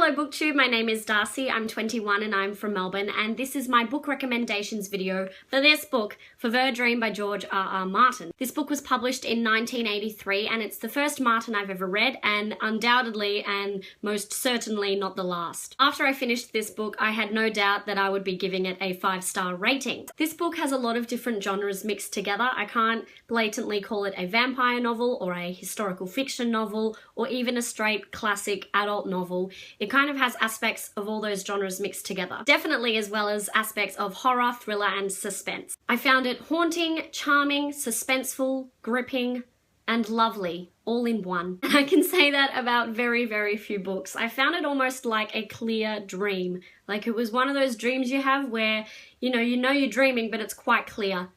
Hello BookTube, my name is Darcy, I'm 21 and I'm from Melbourne, and this is my book recommendations video for this book, Fevre by George R.R. Martin. This book was published in 1983 and it's the first Martin I've ever read, and undoubtedly and most certainly not the last. After I finished this book, I had no doubt that I would be giving it a 5-star rating. This book has a lot of different genres mixed together. I can't blatantly call it a vampire novel or a historical fiction novel or even a straight classic adult novel. It kind of has aspects of all those genres mixed together. Definitely as well as aspects of horror, thriller, and suspense. I found it haunting, charming, suspenseful, gripping, and lovely, all in one. I can say that about very, very few books. I found it almost like a clear dream. Like it was one of those dreams you have where, you know you're dreaming, but it's quite clear.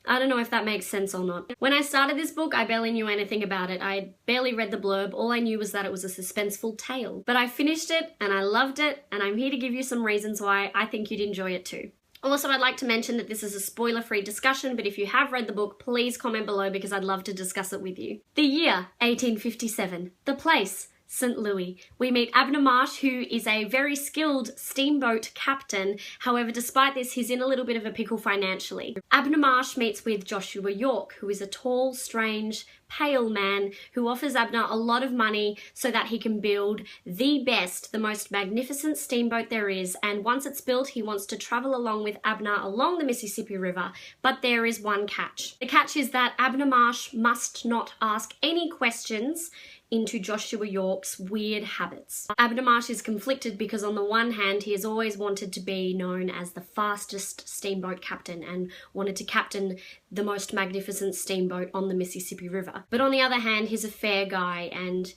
I don't know if that makes sense or not. When I started this book, I barely knew anything about it. I barely read the blurb. All I knew was that it was a suspenseful tale. But I finished it and I loved it, and I'm here to give you some reasons why I think you'd enjoy it too. Also, I'd like to mention that this is a spoiler-free discussion, but if you have read the book, please comment below because I'd love to discuss it with you. The year, 1857. The place, St. Louis. We meet Abner Marsh, who is a very skilled steamboat captain. However, despite this, he's in a little bit of a pickle financially. Abner Marsh meets with Joshua York, who is a tall, strange, pale man who offers Abner a lot of money so that he can build the best, the most magnificent steamboat there is, and once it's built, he wants to travel along with Abner along the Mississippi River. But there is one catch. The catch is that Abner Marsh must not ask any questions into Joshua York's weird habits. Abner Marsh is conflicted because on the one hand he has always wanted to be known as the fastest steamboat captain and wanted to captain the most magnificent steamboat on the Mississippi River. But on the other hand, he's a fair guy and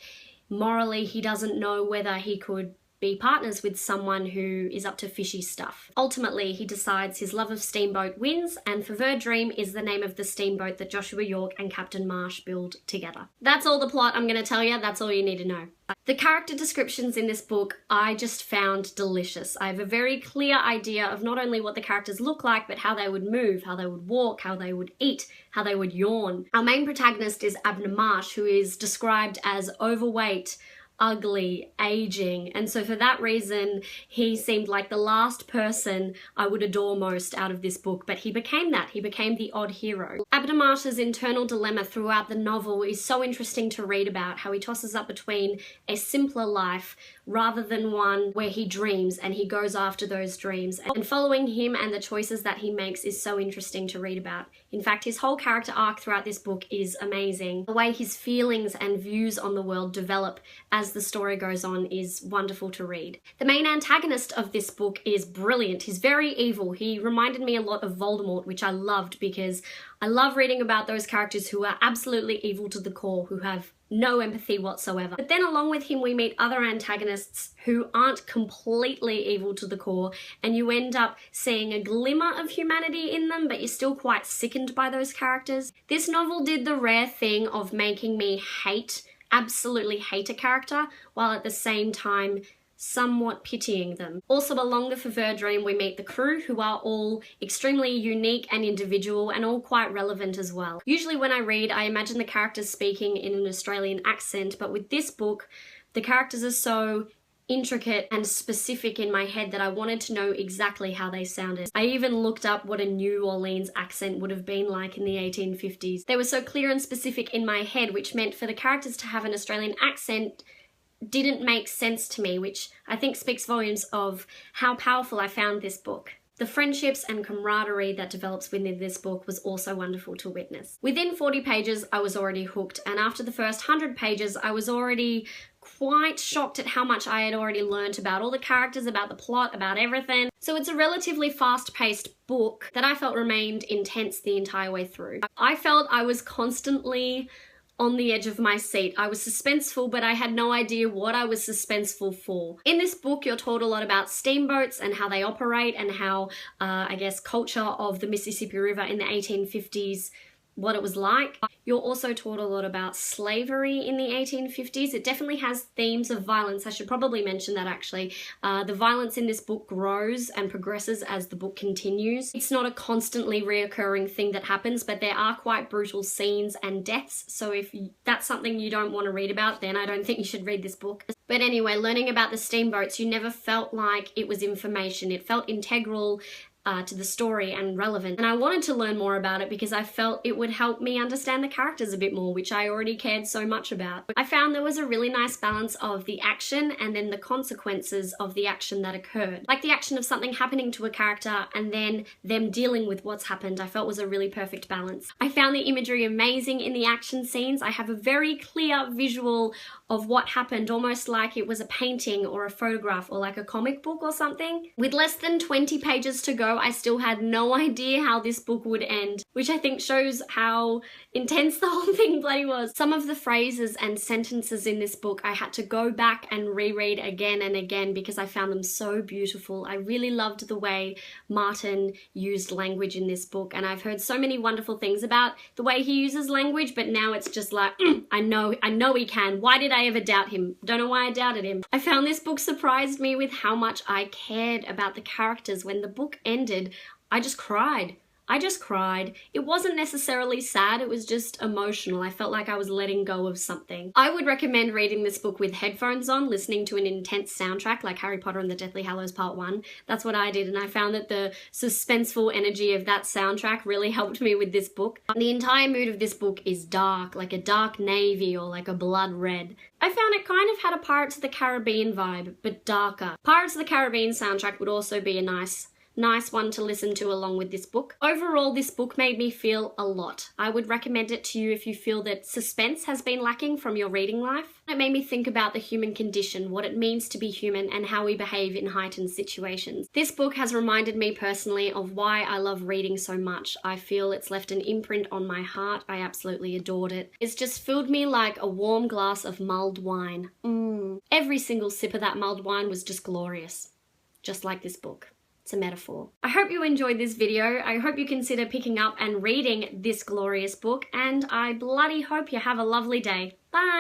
morally he doesn't know whether he could be partners with someone who is up to fishy stuff. Ultimately, he decides his love of steamboat wins, and Fevre Dream is the name of the steamboat that Joshua York and Captain Marsh build together. That's all the plot I'm gonna tell you, that's all you need to know. The character descriptions in this book I just found delicious. I have a very clear idea of not only what the characters look like, but how they would move, how they would walk, how they would eat, how they would yawn. Our main protagonist is Abner Marsh, who is described as overweight, ugly, aging, and so for that reason he seemed like the last person I would adore most out of this book, but he became that. He became the odd hero. Abner Marsh's internal dilemma throughout the novel is so interesting to read about, how he tosses up between a simpler life rather than one where he dreams and he goes after those dreams. And following him and the choices that he makes is so interesting to read about. In fact, his whole character arc throughout this book is amazing. The way his feelings and views on the world develop as the story goes on is wonderful to read. The main antagonist of this book is brilliant. He's very evil. He reminded me a lot of Voldemort, which I loved because I love reading about those characters who are absolutely evil to the core, who have no empathy whatsoever. But then along with him we meet other antagonists who aren't completely evil to the core, and you end up seeing a glimmer of humanity in them, but you're still quite sickened by those characters. This novel did the rare thing of making me absolutely hate a character, while at the same time somewhat pitying them. Also along the Fevre Dream we meet the crew, who are all extremely unique and individual and all quite relevant as well. Usually when I read, I imagine the characters speaking in an Australian accent, but with this book the characters are so intricate and specific in my head that I wanted to know exactly how they sounded. I even looked up what a New Orleans accent would have been like in the 1850s. They were so clear and specific in my head, which meant for the characters to have an Australian accent didn't make sense to me, which I think speaks volumes of how powerful I found this book. The friendships and camaraderie that develops within this book was also wonderful to witness. Within 40 pages I was already hooked, and after the first 100 pages I was already quite shocked at how much I had already learnt about all the characters, about the plot, about everything. So it's a relatively fast-paced book that I felt remained intense the entire way through. I felt I was constantly on the edge of my seat. I was suspenseful, but I had no idea what I was suspenseful for. In this book, you're told a lot about steamboats and how they operate and how, I guess, culture of the Mississippi River in the 1850s what it was like. You're also taught a lot about slavery in the 1850s. It definitely has themes of violence. I should probably mention that actually. The violence in this book grows and progresses as the book continues. It's not a constantly reoccurring thing that happens, but there are quite brutal scenes and deaths. So if that's something you don't want to read about, then I don't think you should read this book. But anyway, learning about the steamboats, you never felt like it was information. It felt integral to the story and relevant. And I wanted to learn more about it because I felt it would help me understand the characters a bit more, which I already cared so much about. I found there was a really nice balance of the action and then the consequences of the action that occurred. Like the action of something happening to a character and then them dealing with what's happened, I felt was a really perfect balance. I found the imagery amazing in the action scenes. I have a very clear visual of what happened, almost like it was a painting or a photograph or like a comic book or something. With less than 20 pages to go, I still had no idea how this book would end, which I think shows how intense the whole thing bloody was. Some of the phrases and sentences in this book I had to go back and reread again and again because I found them so beautiful. I really loved the way Martin used language in this book, and I've heard so many wonderful things about the way he uses language, but now it's just like, I know he can. Why did I ever doubt him? Don't know why I doubted him. I found this book surprised me with how much I cared about the characters. When the book ended, I just cried. It wasn't necessarily sad, it was just emotional. I felt like I was letting go of something. I would recommend reading this book with headphones on, listening to an intense soundtrack like Harry Potter and the Deathly Hallows Part 1. That's what I did, and I found that the suspenseful energy of that soundtrack really helped me with this book. The entire mood of this book is dark, like a dark navy or like a blood red. I found it kind of had a Pirates of the Caribbean vibe, but darker. Pirates of the Caribbean soundtrack would also be a nice one to listen to along with this book. Overall, this book made me feel a lot. I would recommend it to you if you feel that suspense has been lacking from your reading life. It made me think about the human condition, what it means to be human, and how we behave in heightened situations. This book has reminded me personally of why I love reading so much. I feel it's left an imprint on my heart. I absolutely adored it. It's just filled me like a warm glass of mulled wine. Every single sip of that mulled wine was just glorious. Just like this book. It's a metaphor. I hope you enjoyed this video. I hope you consider picking up and reading this glorious book, and I bloody hope you have a lovely day. Bye!